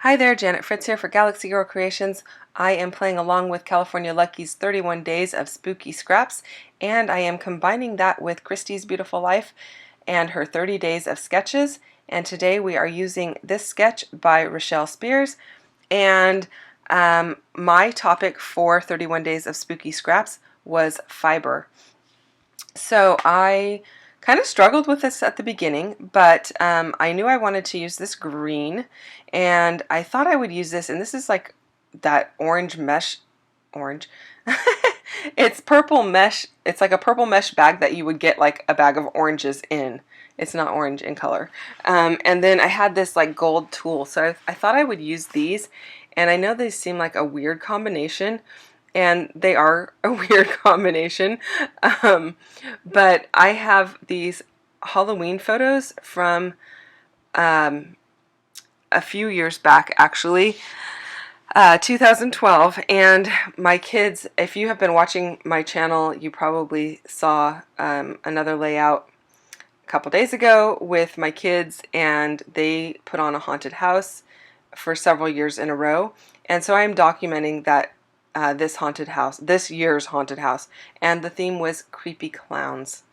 Hi there, Janet Fritz here for Galaxy Girl Creations. I am playing along with California Lucky's 31 Days of Spooky Scraps, and I am combining that with Christy's Beautiful Life and her 30 Days of Sketches. And today we are using this sketch by Rochelle Spears, and my topic for 31 Days of Spooky Scraps was fiber. So I kind of struggled with this at the beginning, but I knew I wanted to use this green, and I thought I would use this, and this is like that orange mesh, orange. It's purple mesh. It's like a purple mesh bag that you would get like a bag of oranges in. It's not orange in color. And then I had this like gold tulle, so I thought I would use these, and I know they seem like a weird combination, and they are a weird combination, but I have these Halloween photos from a few years back, actually, 2012, and my kids, if you have been watching my channel, you probably saw another layout a couple days ago with my kids, and they put on a haunted house for several years in a row, and so I'm documenting that this year's haunted house, and the theme was creepy clowns.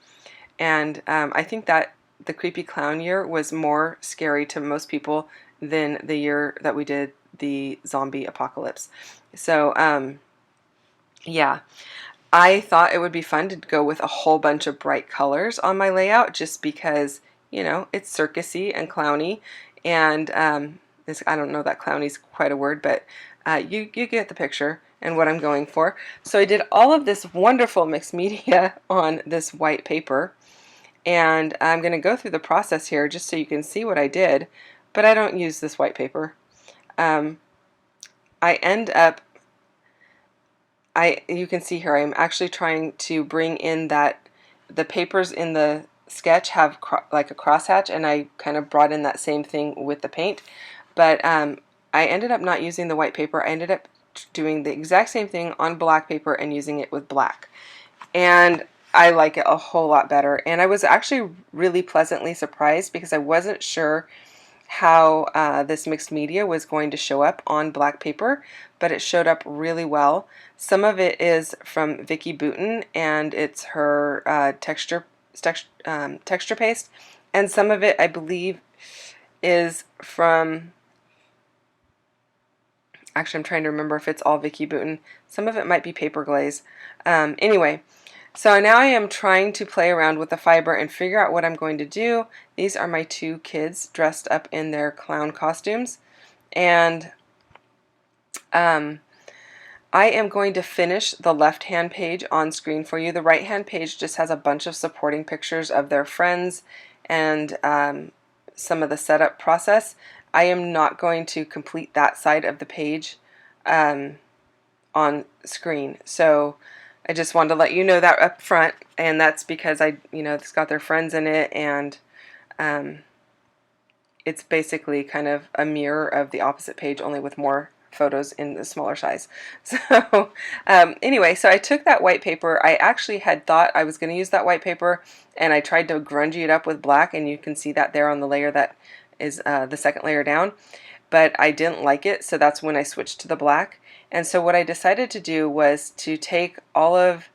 And I think that the creepy clown year was more scary to most people than the year that we did the zombie apocalypse. So yeah, I thought it would be fun to go with a whole bunch of bright colors on my layout, just because, you know, it's circusy and clowny, and I don't know that clowny's quite a word, but you get the picture and what I'm going for. So I did all of this wonderful mixed media on this white paper, and I'm going to go through the process here just so you can see what I did, but I don't use this white paper. I end up, you can see here, I'm actually trying to bring in that the papers in the sketch have like a crosshatch, and I kind of brought in that same thing with the paint, but I ended up not using the white paper. I ended up doing the exact same thing on black paper and using it with black, and I like it a whole lot better. And I was actually really pleasantly surprised because I wasn't sure how this mixed media was going to show up on black paper, but it showed up really well. Some of it is from Vicki Boutin, and it's her texture paste, and some of it I believe is from, actually I'm trying to remember if it's all Vicki Boutin. Some of it might be paper glaze. Anyway, so now I am trying to play around with the fiber and figure out what I'm going to do. These are my two kids dressed up in their clown costumes, and I am going to finish the left-hand page on screen for you. The right-hand page just has a bunch of supporting pictures of their friends and some of the setup process. I am not going to complete that side of the page on screen, so I just wanted to let you know that up front, and that's because it's got their friends in it, and it's basically kind of a mirror of the opposite page, only with more photos in the smaller size. So anyway, so I took that white paper. I actually had thought I was going to use that white paper, and I tried to grungy it up with black, and you can see that there on the layer that is the second layer down, but I didn't like it, so that's when I switched to the black. And so what I decided to do was to take all of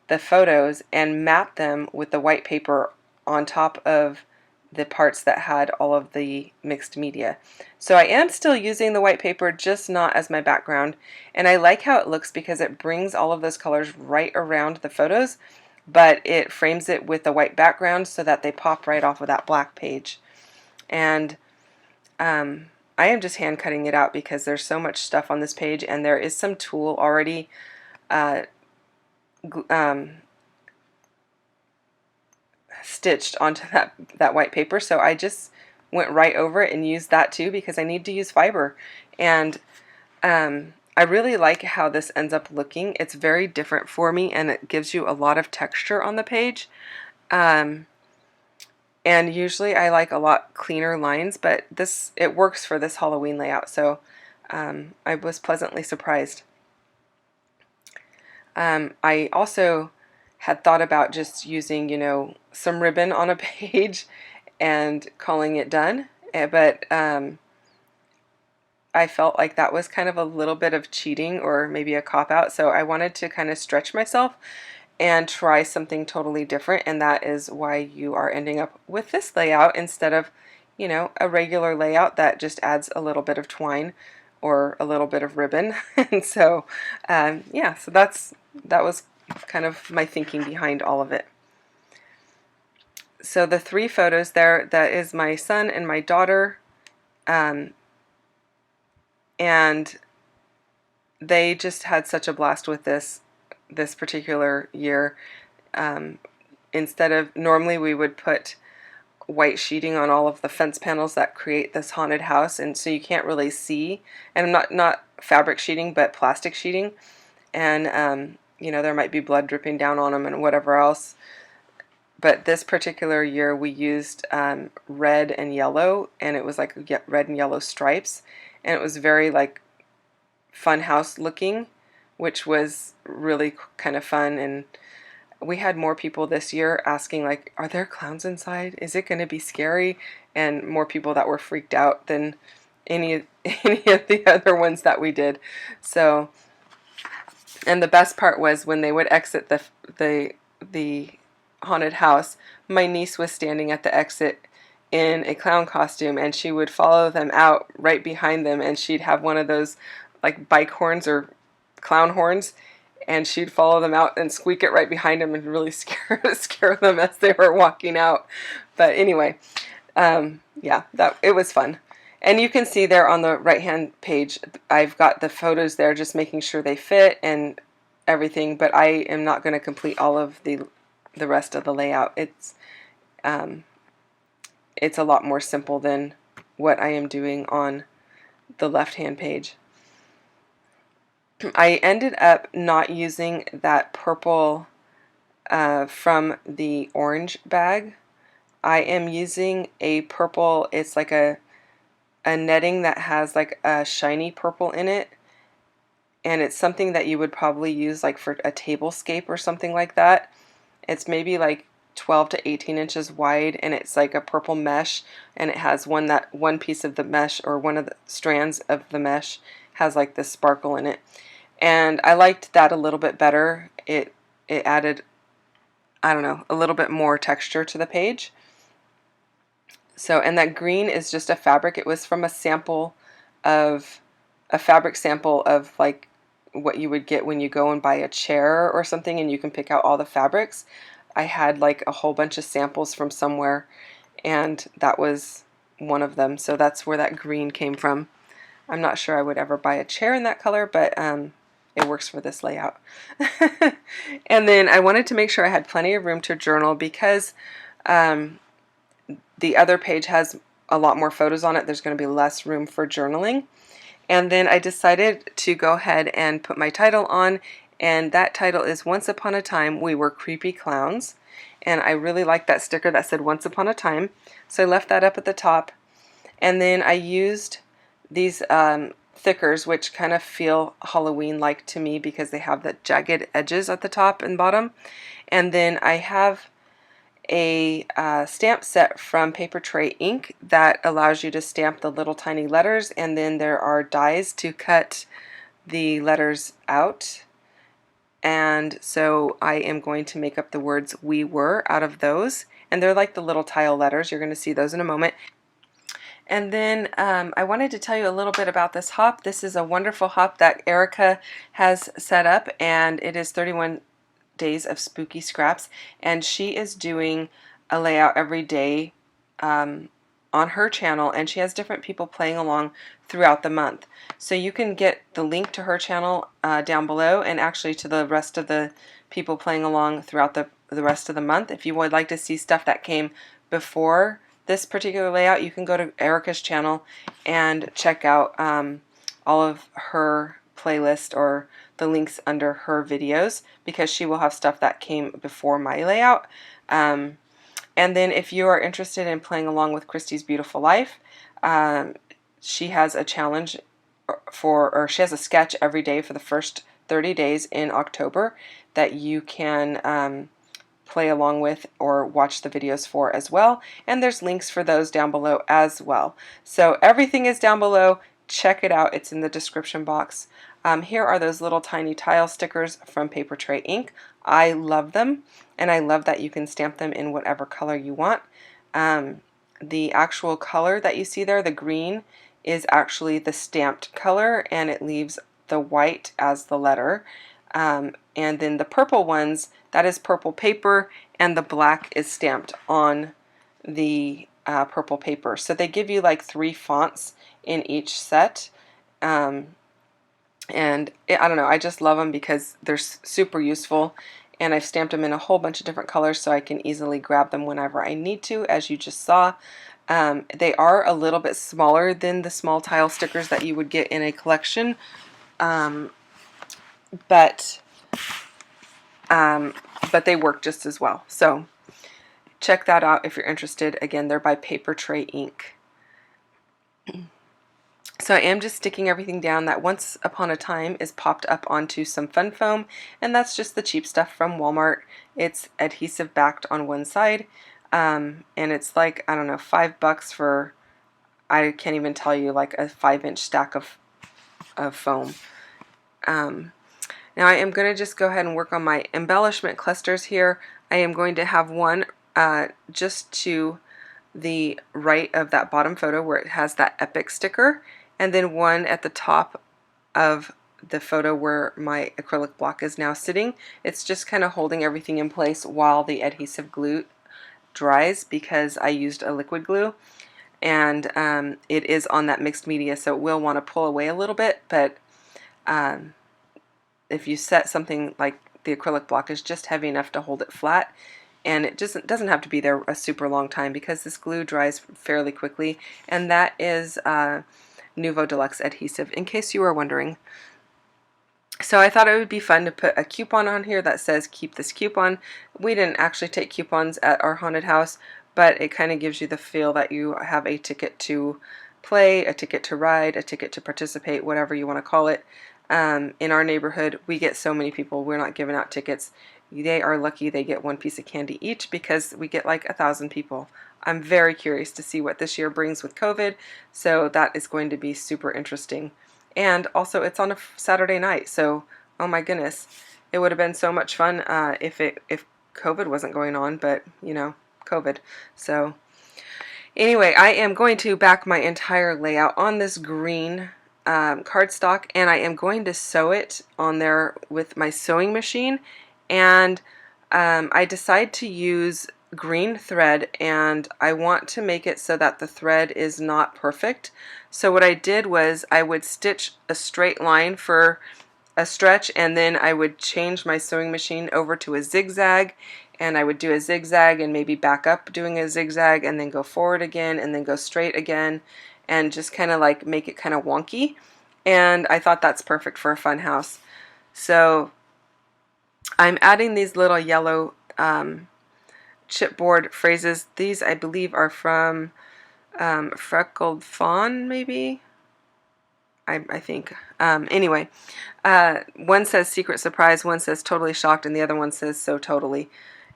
the photos and map them with the white paper on top of the parts that had all of the mixed media. So I am still using the white paper, just not as my background, and I like how it looks because it brings all of those colors right around the photos, but it frames it with the white background so that they pop right off of that black page. And I am just hand cutting it out because there's so much stuff on this page, and there is some tulle already stitched onto that white paper, so I just went right over it and used that too because I need to use fiber. And I really like how this ends up looking. It's very different for me, and it gives you a lot of texture on the page. And usually I like a lot cleaner lines, but it works for this Halloween layout, so I was pleasantly surprised. I also had thought about just using, some ribbon on a page and calling it done, but I felt like that was kind of a little bit of cheating or maybe a cop-out, so I wanted to kind of stretch myself and try something totally different, and that is why you are ending up with this layout instead of, you know, a regular layout that just adds a little bit of twine or a little bit of ribbon. And so yeah, so that was kind of my thinking behind all of it. So the 3 photos there, that is my son and my daughter, and they just had such a blast with this particular year. Instead of, normally we would put white sheeting on all of the fence panels that create this haunted house, and so you can't really see, and not fabric sheeting but plastic sheeting, and you know, there might be blood dripping down on them and whatever else. But this particular year we used red and yellow, and it was like red and yellow stripes, and it was very like fun house looking, which was really kind of fun. And we had more people this year asking, like, are there clowns inside? Is it going to be scary? And more people that were freaked out than any of the other ones that we did. So, and the best part was when they would exit the haunted house, my niece was standing at the exit in a clown costume, and she would follow them out right behind them, and she'd have one of those like bike horns or clown horns, and she'd follow them out and squeak it right behind them and really scare them as they were walking out. But anyway, yeah, it was fun. And you can see there on the right hand page, I've got the photos there, just making sure they fit and everything, but I am not going to complete all of the rest of the layout. It's a lot more simple than what I am doing on the left hand page. I ended up not using that purple from the orange bag. I am using a purple, it's like a netting that has like a shiny purple in it, and it's something that you would probably use like for a tablescape or something like that. It's maybe like 12 to 18 inches wide, and it's like a purple mesh, and it has one piece of the mesh, or one of the strands of the mesh has like this sparkle in it. And I liked that a little bit better. It added, I don't know, a little bit more texture to the page. So, and that green is just a fabric. It was from a fabric sample of like what you would get when you go and buy a chair or something, and you can pick out all the fabrics. I had like a whole bunch of samples from somewhere, and that was one of them. So that's where that green came from. I'm not sure I would ever buy a chair in that color, but it works for this layout. And then I wanted to make sure I had plenty of room to journal, because the other page has a lot more photos on it. There's going to be less room for journaling. And then I decided to go ahead and put my title on, and that title is Once Upon a Time We Were Creepy Clowns. And I really liked that sticker that said Once Upon a Time, so I left that up at the top. And then I used these thickers, which kind of feel Halloween-like to me because they have the jagged edges at the top and bottom. And then I have a stamp set from Paper Tray Ink that allows you to stamp the little tiny letters, and then there are dies to cut the letters out. And so I am going to make up the words "we were" out of those, and they're like the little tile letters. You're going to see those in a moment. And then I wanted to tell you a little bit about this hop. This is a wonderful hop that Erika has set up, and it is 31 days of spooky scraps, and she is doing a layout every day on her channel, and she has different people playing along throughout the month. So you can get the link to her channel down below, and actually to the rest of the people playing along throughout the rest of the month. If you would like to see stuff that came before this particular layout, you can go to Erika's channel and check out all of her playlist or the links under her videos, because she will have stuff that came before my layout. And then if you are interested in playing along with Christy's Beautiful Life, she has a challenge or she has a sketch every day for the first 30 days in October that you can play along with or watch the videos for as well. And there's links for those down below as well. So everything is down below. check it out. It's in the description box. Here are those little tiny tile stickers from Paper Tray Ink. I love them, and I love that you can stamp them in whatever color you want. The actual color that you see there, the green, is actually the stamped color, and it leaves the white as the letter. And then the purple ones, that is purple paper, and the black is stamped on the purple paper. So they give you like 3 fonts in each set. And I don't know, I just love them because they're super useful, and I've stamped them in a whole bunch of different colors so I can easily grab them whenever I need to, as you just saw. They are a little bit smaller than the small tile stickers that you would get in a collection, but they work just as well. So check that out if you're interested. Again, they're by Paper Tray Ink. So I am just sticking everything down that once upon a time is popped up onto some fun foam, and that's just the cheap stuff from Walmart. It's adhesive backed on one side, and it's like, I don't know, $5 for, I can't even tell you, like a 5-inch stack of foam. Now I am going to just go ahead and work on my embellishment clusters here. I am going to have one just to the right of that bottom photo where it has that epic sticker, and then one at the top of the photo where my acrylic block is now sitting. It's just kind of holding everything in place while the adhesive glue dries, because I used a liquid glue, and it is on that mixed media, so it will want to pull away a little bit, but if you set something like the acrylic block is just heavy enough to hold it flat, and it just doesn't have to be there a super long time because this glue dries fairly quickly, and that is Nuvo Deluxe adhesive, in case you were wondering. So I thought it would be fun to put a coupon on here that says keep this coupon. We didn't actually take coupons at our haunted house, but it kind of gives you the feel that you have a ticket to play, a ticket to ride, a ticket to participate, whatever you want to call it. In our neighborhood, we get so many people, we're not giving out tickets. They are lucky they get 1 piece of candy each because we get like 1,000 people. I'm very curious to see what this year brings with COVID, so that is going to be super interesting. And also it's on a Saturday night, so oh my goodness, it would have been so much fun if COVID wasn't going on, but you know, COVID. So anyway, I am going to back my entire layout on this green cardstock, and I am going to sew it on there with my sewing machine. And I decide to use green thread, and I want to make it so that the thread is not perfect. So what I did was I would stitch a straight line for a stretch, and then I would change my sewing machine over to a zigzag, and I would do a zigzag and maybe back up doing a zigzag and then go forward again and then go straight again, and just kind of like make it kind of wonky. And I thought that's perfect for a fun house. So I'm adding these little yellow chipboard phrases. These I believe are from Frightful Fun, maybe? I think. Anyway, one says secret surprise, one says totally shocked, and the other one says so totally.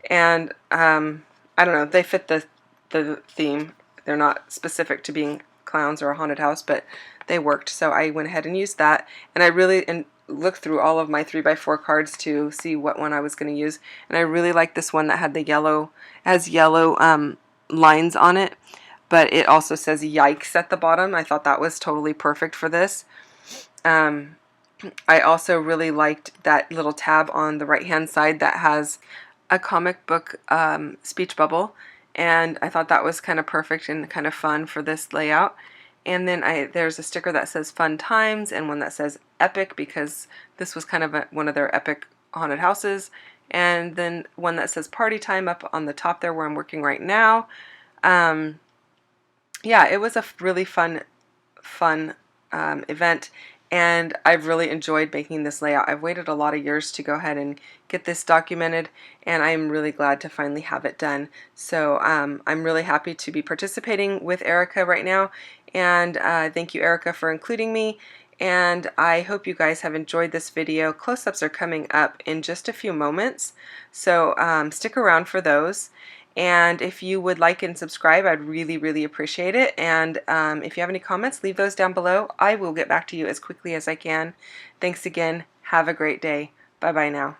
And I don't know, they fit the theme. They're not specific to being clowns or a haunted house, but they worked, so I went ahead and used that. And I really looked through all of my 3x4 cards to see what one I was going to use, and I really like this one that had the yellow, lines on it, but it also says yikes at the bottom. I thought that was totally perfect for this. I also really liked that little tab on the right hand side that has a comic book speech bubble, and I thought that was kind of perfect and kind of fun for this layout. And then there's a sticker that says fun times, and one that says epic, because this was kind of one of their epic haunted houses. And then one that says party time up on the top there where I'm working right now. Yeah, it was a really fun event, and I've really enjoyed making this layout. I've waited a lot of years to go ahead and get this documented, and I'm really glad to finally have it done. So I'm really happy to be participating with Erika right now, and thank you, Erika, for including me. And I hope you guys have enjoyed this video. Close-ups are coming up in just a few moments, so stick around for those. And if you would like and subscribe, I'd really, really appreciate it. And if you have any comments, leave those down below. I will get back to you as quickly as I can. Thanks again. Have a great day. Bye-bye now.